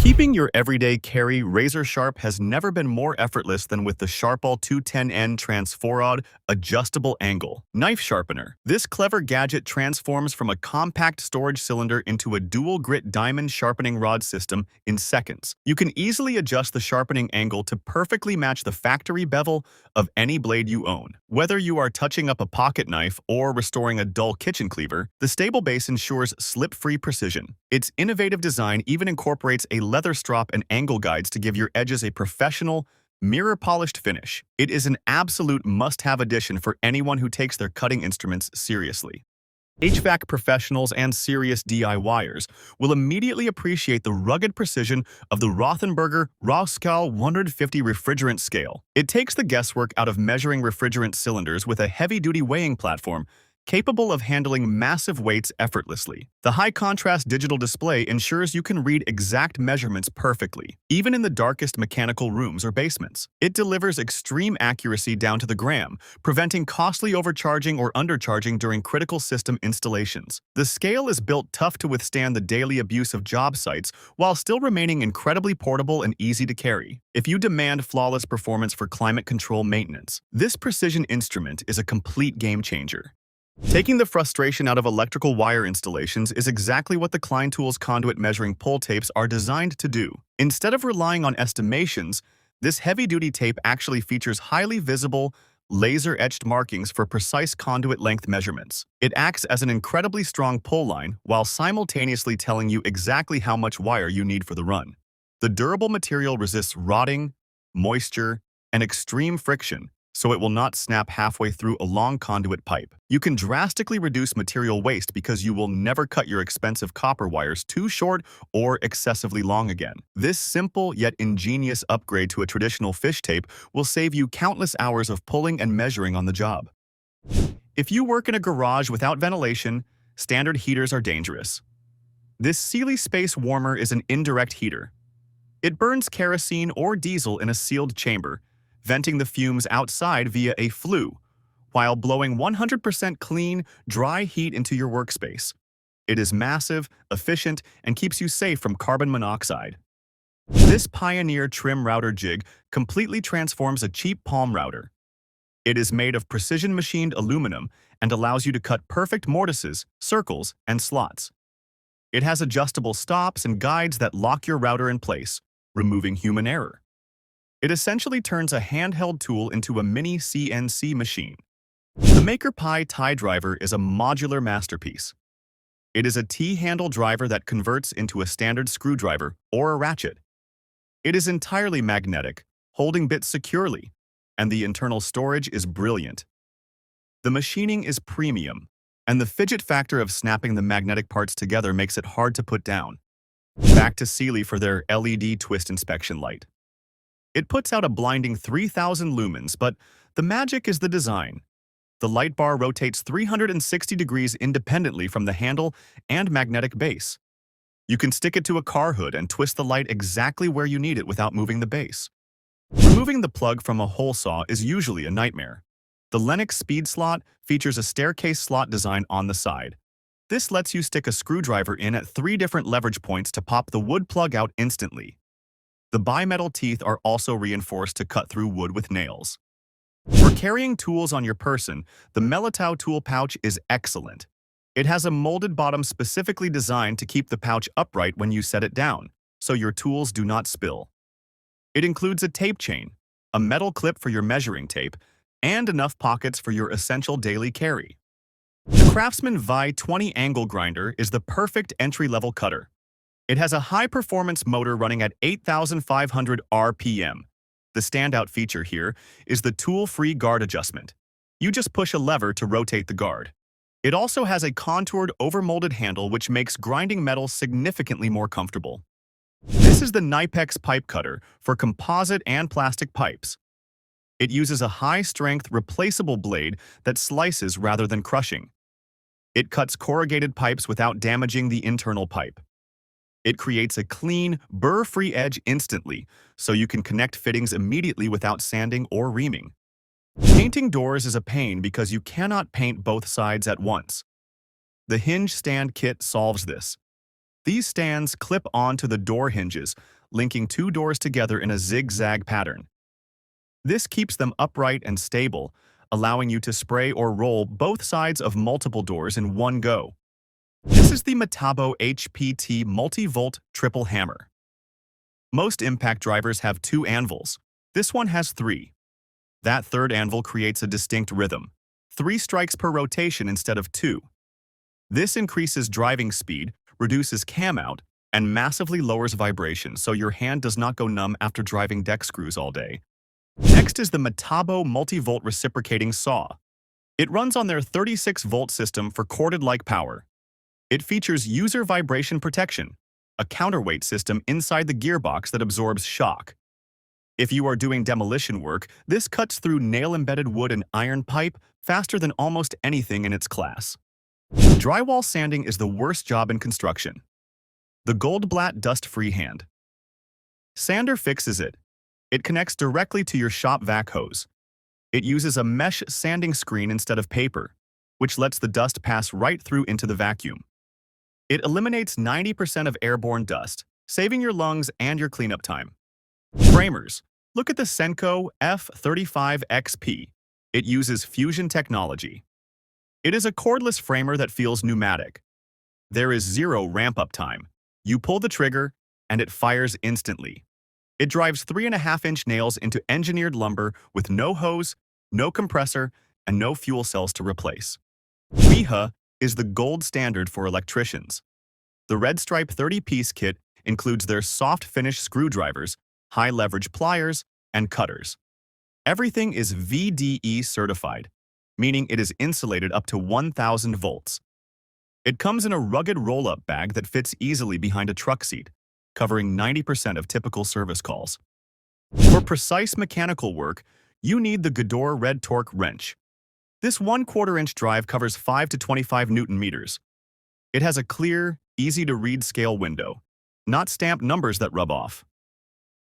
Keeping your everyday carry razor sharp has never been more effortless than with the Sharpall 210N Transforod Adjustable Angle Knife Sharpener. This clever gadget transforms from a compact storage cylinder into a dual-grit diamond sharpening rod system in seconds. You can easily adjust the sharpening angle to perfectly match the factory bevel of any blade you own. Whether you are touching up a pocket knife or restoring a dull kitchen cleaver, the stable base ensures slip-free precision. Its innovative design even incorporates a leather strap and angle guides to give your edges a professional, mirror-polished finish. It is an absolute must-have addition for anyone who takes their cutting instruments seriously. HVAC professionals and serious DIYers will immediately appreciate the rugged precision of the Rothenberger Rauskal 150 refrigerant scale. It takes the guesswork out of measuring refrigerant cylinders with a heavy-duty weighing platform capable of handling massive weights effortlessly. The high-contrast digital display ensures you can read exact measurements perfectly, even in the darkest mechanical rooms or basements. It delivers extreme accuracy down to the gram, preventing costly overcharging or undercharging during critical system installations. The scale is built tough to withstand the daily abuse of job sites while still remaining incredibly portable and easy to carry. If you demand flawless performance for climate control maintenance, this precision instrument is a complete game-changer. Taking the frustration out of electrical wire installations is exactly what the Klein Tools conduit measuring pull tapes are designed to do. Instead of relying on estimations, this heavy-duty tape actually features highly visible, laser-etched markings for precise conduit length measurements. It acts as an incredibly strong pull line while simultaneously telling you exactly how much wire you need for the run. The durable material resists rotting, moisture, and extreme friction, so it will not snap halfway through a long conduit pipe. You can drastically reduce material waste because you will never cut your expensive copper wires too short or excessively long again. This simple yet ingenious upgrade to a traditional fish tape will save you countless hours of pulling and measuring on the job. If you work in a garage without ventilation, standard heaters are dangerous. This Sealy Space Warmer is an indirect heater. It burns kerosene or diesel in a sealed chamber, venting the fumes outside via a flue, while blowing 100% clean, dry heat into your workspace. It is massive, efficient, and keeps you safe from carbon monoxide. This Pioneer trim router jig completely transforms a cheap palm router. It is made of precision-machined aluminum and allows you to cut perfect mortises, circles, and slots. It has adjustable stops and guides that lock your router in place, removing human error. It essentially turns a handheld tool into a mini CNC machine. The Maker Pi tie driver is a modular masterpiece. It is a T-handle driver that converts into a standard screwdriver or a ratchet. It is entirely magnetic, holding bits securely, and the internal storage is brilliant. The machining is premium, and the fidget factor of snapping the magnetic parts together makes it hard to put down. Back to Sealy for their LED twist inspection light. It puts out a blinding 3,000 lumens, but the magic is the design. The light bar rotates 360 degrees independently from the handle and magnetic base. You can stick it to a car hood and twist the light exactly where you need it without moving the base. Removing the plug from a hole saw is usually a nightmare. The Lennox Speed Slot features a staircase slot design on the side. This lets you stick a screwdriver in at 3 different leverage points to pop the wood plug out instantly. The bimetal teeth are also reinforced to cut through wood with nails. For carrying tools on your person, the Melitau tool pouch is excellent. It has a molded bottom specifically designed to keep the pouch upright when you set it down, so your tools do not spill. It includes a tape chain, a metal clip for your measuring tape, and enough pockets for your essential daily carry. The Craftsman Vi 20 angle grinder is the perfect entry-level cutter. It has a high-performance motor running at 8,500 RPM. The standout feature here is the tool-free guard adjustment. You just push a lever to rotate the guard. It also has a contoured, overmolded handle which makes grinding metal significantly more comfortable. This is the Knipex pipe cutter for composite and plastic pipes. It uses a high-strength, replaceable blade that slices rather than crushing. It cuts corrugated pipes without damaging the internal pipe. It creates a clean, burr-free edge instantly, so you can connect fittings immediately without sanding or reaming. Painting doors is a pain because you cannot paint both sides at once. The hinge stand kit solves this. These stands clip onto the door hinges, linking two doors together in a zigzag pattern. This keeps them upright and stable, allowing you to spray or roll both sides of multiple doors in one go. This is the Metabo HPT multi-volt triple hammer. Most impact drivers have two anvils. This one has three. That third anvil creates a distinct rhythm, 3 strikes per rotation instead of 2. This increases driving speed, reduces cam out, and massively lowers vibration so your hand does not go numb after driving deck screws all day. Next is the Metabo multi-volt reciprocating saw. It runs on their 36-volt system for corded-like power. It features user vibration protection, a counterweight system inside the gearbox that absorbs shock. If you are doing demolition work, this cuts through nail-embedded wood and iron pipe faster than almost anything in its class. Drywall sanding is the worst job in construction. The Goldblatt dust-free hand sander fixes it. It connects directly to your shop vac hose. It uses a mesh sanding screen instead of paper, which lets the dust pass right through into the vacuum. It eliminates 90% of airborne dust, saving your lungs and your cleanup time. Framers. Look at the Senko F35XP. It uses fusion technology. It is a cordless framer that feels pneumatic. There is 0 ramp-up time. You pull the trigger, and it fires instantly. It drives 3.5-inch nails into engineered lumber with no hose, no compressor, and no fuel cells to replace. WEHA is the gold standard for electricians. The Red Stripe 30-piece kit includes their soft-finish screwdrivers, high-leverage pliers, and cutters. Everything is VDE certified, meaning it is insulated up to 1,000 volts. It comes in a rugged roll-up bag that fits easily behind a truck seat, covering 90% of typical service calls. For precise mechanical work, you need the Geberit Red Torque wrench. This 1/4-inch drive covers 5 to 25 Newton meters. It has a clear, easy-to-read scale window, not stamped numbers that rub off.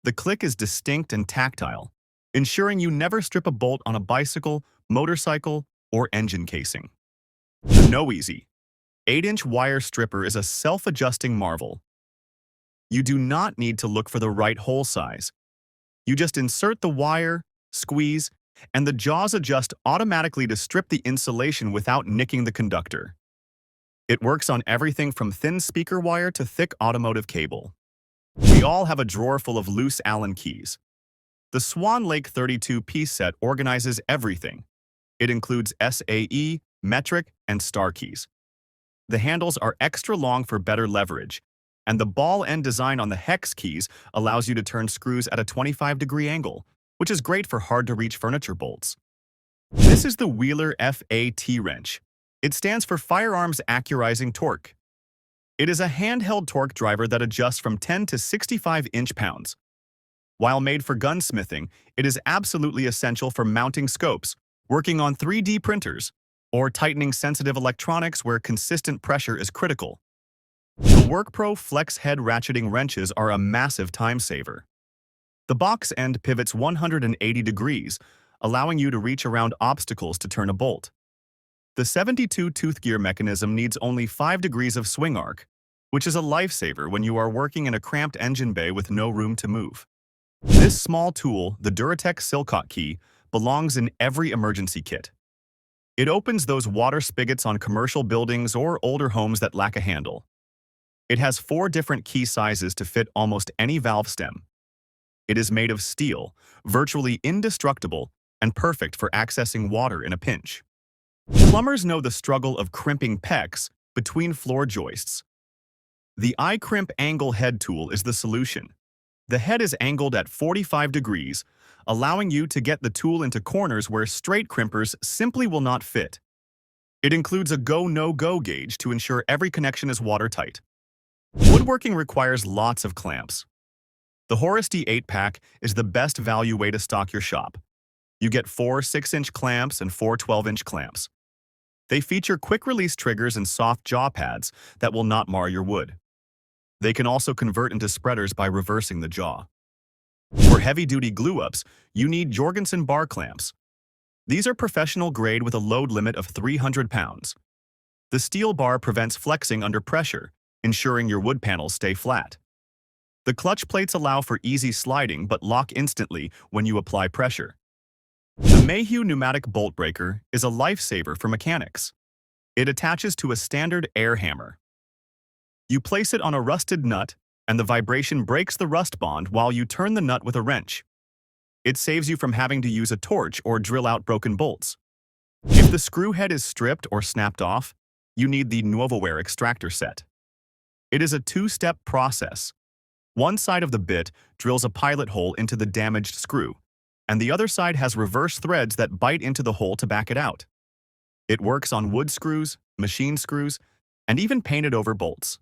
The click is distinct and tactile, ensuring you never strip a bolt on a bicycle, motorcycle, or engine casing. The No Easy 8-inch wire stripper is a self-adjusting marvel. You do not need to look for the right hole size. You just insert the wire, squeeze, and the jaws adjust automatically to strip the insulation without nicking the conductor. It works on everything from thin speaker wire to thick automotive cable. We all have a drawer full of loose Allen keys. The Swan Lake 32-piece set organizes everything. It includes SAE, metric, and star keys. The handles are extra long for better leverage, and the ball end design on the hex keys allows you to turn screws at a 25-degree angle, which is great for hard-to-reach furniture bolts. This is the Wheeler FAT wrench. It stands for Firearms Accurizing Torque. It is a handheld torque driver that adjusts from 10 to 65 inch-pounds. While made for gunsmithing, it is absolutely essential for mounting scopes, working on 3D printers, or tightening sensitive electronics where consistent pressure is critical. The WorkPro Flex Head ratcheting wrenches are a massive time saver. The box end pivots 180 degrees, allowing you to reach around obstacles to turn a bolt. The 72-tooth gear mechanism needs only 5 degrees of swing arc, which is a lifesaver when you are working in a cramped engine bay with no room to move. This small tool, the Duratec sillcock key, belongs in every emergency kit. It opens those water spigots on commercial buildings or older homes that lack a handle. It has 4 different key sizes to fit almost any valve stem. It is made of steel, virtually indestructible, and perfect for accessing water in a pinch. Plumbers know the struggle of crimping pecs between floor joists. The iCrimp Angle Head tool is the solution. The head is angled at 45 degrees, allowing you to get the tool into corners where straight crimpers simply will not fit. It includes a go-no-go gauge to ensure every connection is watertight. Woodworking requires lots of clamps. The Horisty 8-pack is the best value way to stock your shop. You get 4 6-inch clamps and 4 12-inch clamps. They feature quick-release triggers and soft jaw pads that will not mar your wood. They can also convert into spreaders by reversing the jaw. For heavy-duty glue-ups, you need Jorgensen bar clamps. These are professional grade with a load limit of 300 pounds. The steel bar prevents flexing under pressure, ensuring your wood panels stay flat. The clutch plates allow for easy sliding but lock instantly when you apply pressure. The Mayhew pneumatic bolt breaker is a lifesaver for mechanics. It attaches to a standard air hammer. You place it on a rusted nut, and the vibration breaks the rust bond while you turn the nut with a wrench. It saves you from having to use a torch or drill out broken bolts. If the screw head is stripped or snapped off, you need the Nuovoware extractor set. It is a two-step process. One side of the bit drills a pilot hole into the damaged screw, and the other side has reverse threads that bite into the hole to back it out. It works on wood screws, machine screws, and even painted-over bolts.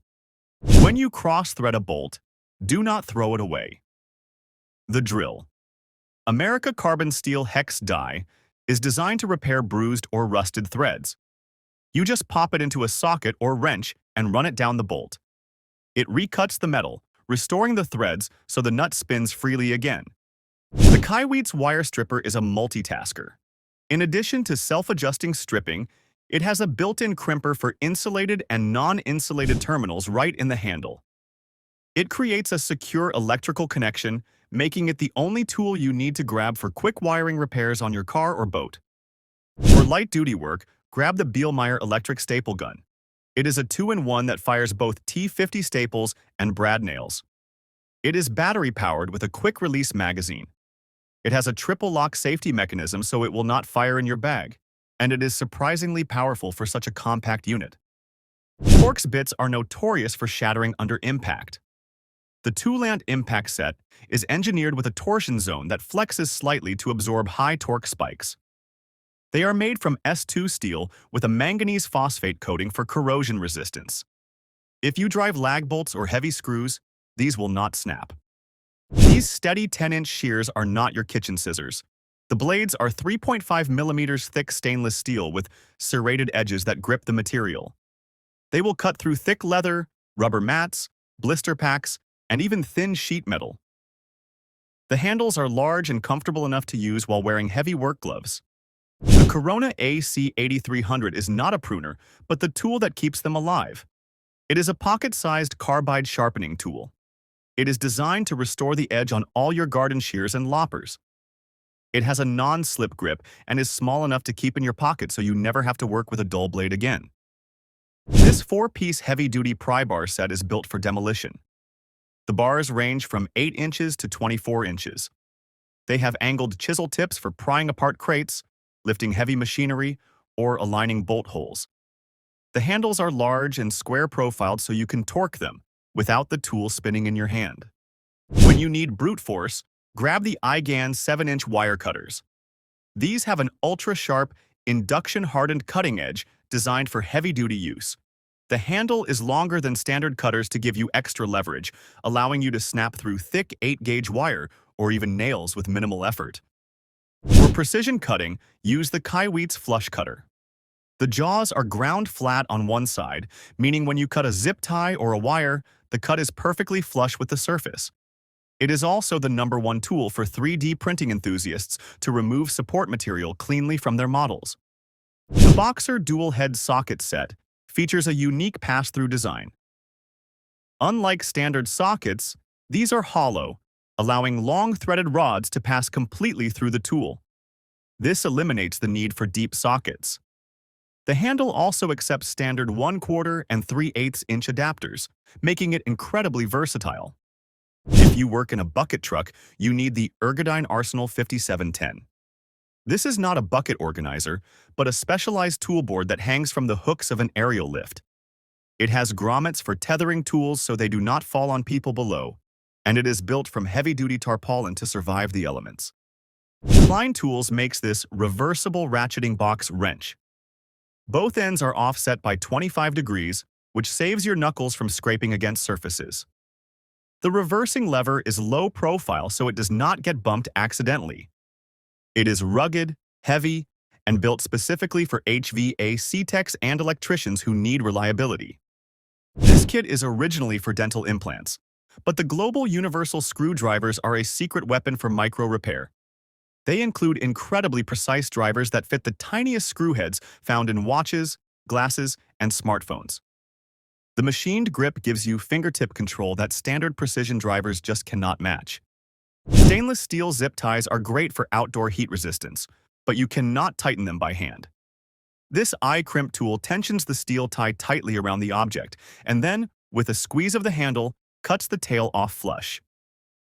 When you cross-thread a bolt, do not throw it away. The drill. America Carbon Steel Hex die is designed to repair bruised or rusted threads. You just pop it into a socket or wrench and run it down the bolt. It recuts the metal, restoring the threads so the nut spins freely again. The Kaiweets wire stripper is a multitasker. In addition to self-adjusting stripping, it has a built-in crimper for insulated and non-insulated terminals right in the handle. It creates a secure electrical connection, making it the only tool you need to grab for quick wiring repairs on your car or boat. For light-duty work, grab the Bielmeier electric staple gun. It is a 2-in-1 that fires both T50 staples and brad nails. It is battery-powered with a quick-release magazine. It has a triple-lock safety mechanism so it will not fire in your bag, and it is surprisingly powerful for such a compact unit. Torx bits are notorious for shattering under impact. The Toolant impact set is engineered with a torsion zone that flexes slightly to absorb high torque spikes. They are made from S2 steel with a manganese phosphate coating for corrosion resistance. If you drive lag bolts or heavy screws, these will not snap. These steady 10-inch shears are not your kitchen scissors. The blades are 3.5 mm thick stainless steel with serrated edges that grip the material. They will cut through thick leather, rubber mats, blister packs, and even thin sheet metal. The handles are large and comfortable enough to use while wearing heavy work gloves. The Corona AC8300 is not a pruner, but the tool that keeps them alive. It is a pocket-sized carbide sharpening tool. It is designed to restore the edge on all your garden shears and loppers. It has a non-slip grip and is small enough to keep in your pocket so you never have to work with a dull blade again. This 4-piece heavy-duty pry bar set is built for demolition. The bars range from 8 inches to 24 inches. They have angled chisel tips for prying apart crates, lifting heavy machinery, or aligning bolt holes. The handles are large and square-profiled so you can torque them without the tool spinning in your hand. When you need brute force, grab the iGan 7-inch wire cutters. These have an ultra-sharp, induction-hardened cutting edge designed for heavy-duty use. The handle is longer than standard cutters to give you extra leverage, allowing you to snap through thick 8-gauge wire or even nails with minimal effort. For precision cutting, use the Kaiweets flush cutter. The jaws are ground flat on one side, meaning when you cut a zip tie or a wire, the cut is perfectly flush with the surface. It is also the #1 tool for 3D printing enthusiasts to remove support material cleanly from their models. The Boxer dual head socket set features a unique pass-through design. Unlike standard sockets, these are hollow, allowing long threaded rods to pass completely through the tool. This eliminates the need for deep sockets. The handle also accepts standard 1/4 and 3/8 inch adapters, making it incredibly versatile. If you work in a bucket truck, you need the Ergodyne Arsenal 5710. This is not a bucket organizer, but a specialized toolboard that hangs from the hooks of an aerial lift. It has grommets for tethering tools so they do not fall on people below, and it is built from heavy-duty tarpaulin to survive the elements. Klein Tools makes this reversible ratcheting box wrench. Both ends are offset by 25 degrees, which saves your knuckles from scraping against surfaces. The reversing lever is low profile so it does not get bumped accidentally. It is rugged, heavy, and built specifically for HVAC techs and electricians who need reliability. This kit is originally for dental implants, but the global universal screwdrivers are a secret weapon for micro repair. They include incredibly precise drivers that fit the tiniest screw heads found in watches, glasses, and smartphones. The machined grip gives you fingertip control that standard precision drivers just cannot match. Stainless steel zip ties are great for outdoor heat resistance, but you cannot tighten them by hand. This eye crimp tool tensions the steel tie tightly around the object, and then, with a squeeze of the handle, cuts the tail off flush.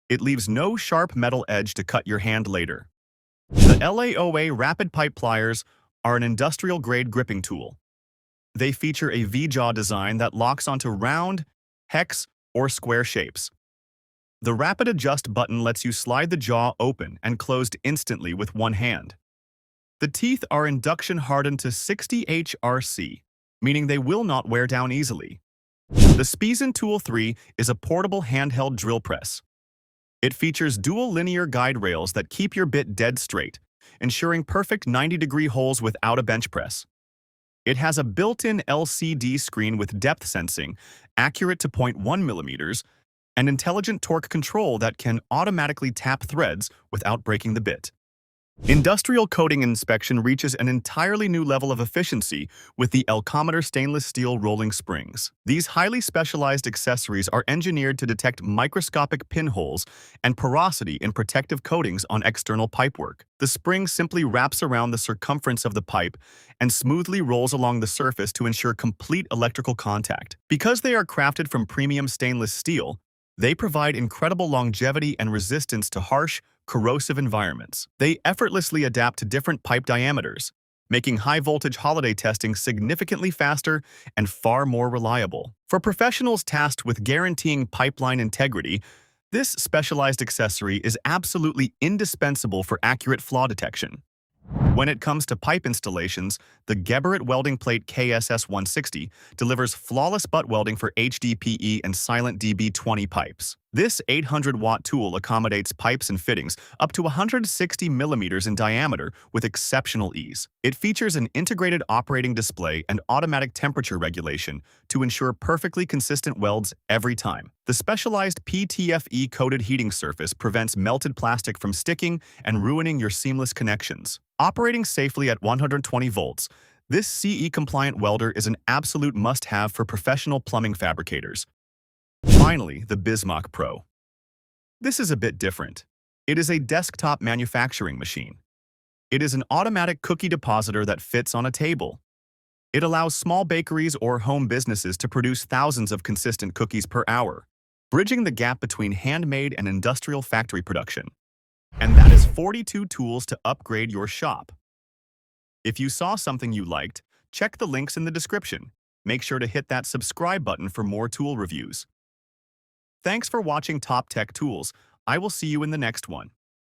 It leaves no sharp metal edge to cut your hand later. The LAOA Rapid Pipe Pliers are an industrial-grade gripping tool. They feature a V-jaw design that locks onto round, hex, or square shapes. The Rapid Adjust button lets you slide the jaw open and closed instantly with one hand. The teeth are induction hardened to 60 HRC, meaning they will not wear down easily. The Spizen Tool 3 is a portable handheld drill press. It features dual linear guide rails that keep your bit dead straight, ensuring perfect 90-degree holes without a bench press. It has a built-in LCD screen with depth sensing, accurate to 0.1 millimeters, and intelligent torque control that can automatically tap threads without breaking the bit. Industrial coating inspection reaches an entirely new level of efficiency with the Elcometer stainless steel rolling springs. These highly specialized accessories are engineered to detect microscopic pinholes and porosity in protective coatings on external pipework. The spring simply wraps around the circumference of the pipe and smoothly rolls along the surface to ensure complete electrical contact. Because they are crafted from premium stainless steel, they provide incredible longevity and resistance to harsh, corrosive environments. They effortlessly adapt to different pipe diameters, making high-voltage holiday testing significantly faster and far more reliable. For professionals tasked with guaranteeing pipeline integrity, this specialized accessory is absolutely indispensable for accurate flaw detection. When it comes to pipe installations, the Geberit Welding Plate KSS-160 delivers flawless butt welding for HDPE and silent DB20 pipes. This 800-watt tool accommodates pipes and fittings up to 160 millimeters in diameter with exceptional ease. It features an integrated operating display and automatic temperature regulation to ensure perfectly consistent welds every time. The specialized PTFE-coated heating surface prevents melted plastic from sticking and ruining your seamless connections. Operating safely at 120 volts, this CE-compliant welder is an absolute must-have for professional plumbing fabricators. Finally, the Bismach Pro. This is a bit different. It is a desktop manufacturing machine. It is an automatic cookie depositor that fits on a table. It allows small bakeries or home businesses to produce thousands of consistent cookies per hour, bridging the gap between handmade and industrial factory production. And that is 42 tools to upgrade your shop. If you saw something you liked, check the links in the description. Make sure to hit that subscribe button for more tool reviews. Thanks for watching Top Tech Tools. I will see you in the next one.